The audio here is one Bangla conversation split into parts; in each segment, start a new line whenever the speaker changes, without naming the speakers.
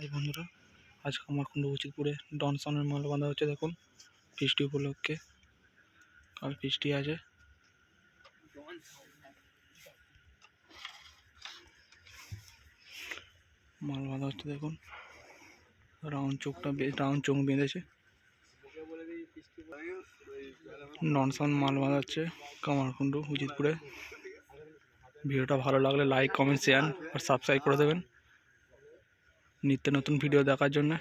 হাই বন্ধুরা, আজ কামারকুণ্ড উচিতপুরে ডনসনের মাল বাঁধা হচ্ছে। দেখুন, বৃষ্টি উপলক্ষে কাল বৃষ্টি আছে। মাল বাঁধা হচ্ছে। দেখুন, রাউন্ড চোখ বেঁধেছে। ডনসন মাল বাঁধা হচ্ছে কামারকুণ্ড উচিতপুরে। ভিডিওটা ভালো লাগলে লাইক, কমেন্ট, শেয়ার আর সাবস্ক্রাইব করে দেবেন নিত্য নতুন ভিডিও দেখার জন্য।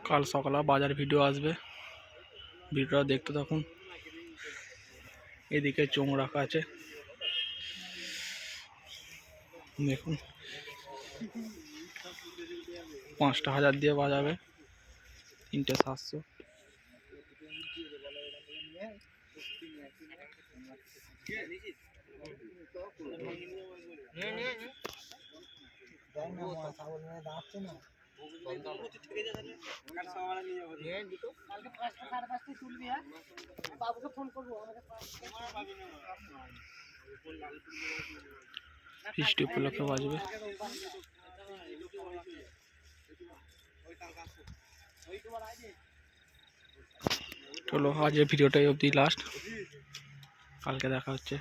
কাল সকালে বাজার ভিডিও আসবে, ভিডিওটা দেখতে থাকুন। এদিকে চোঙ রাখা আছে, দেখুন 5টা 1000 দিয়ে বাজাবে, 3টে 700। বৃষ্টি উপলক্ষে বাজবে। চলো, আজ এই ভিডিওটাই অবধি লাস্ট, কালকে দেখা হচ্ছে।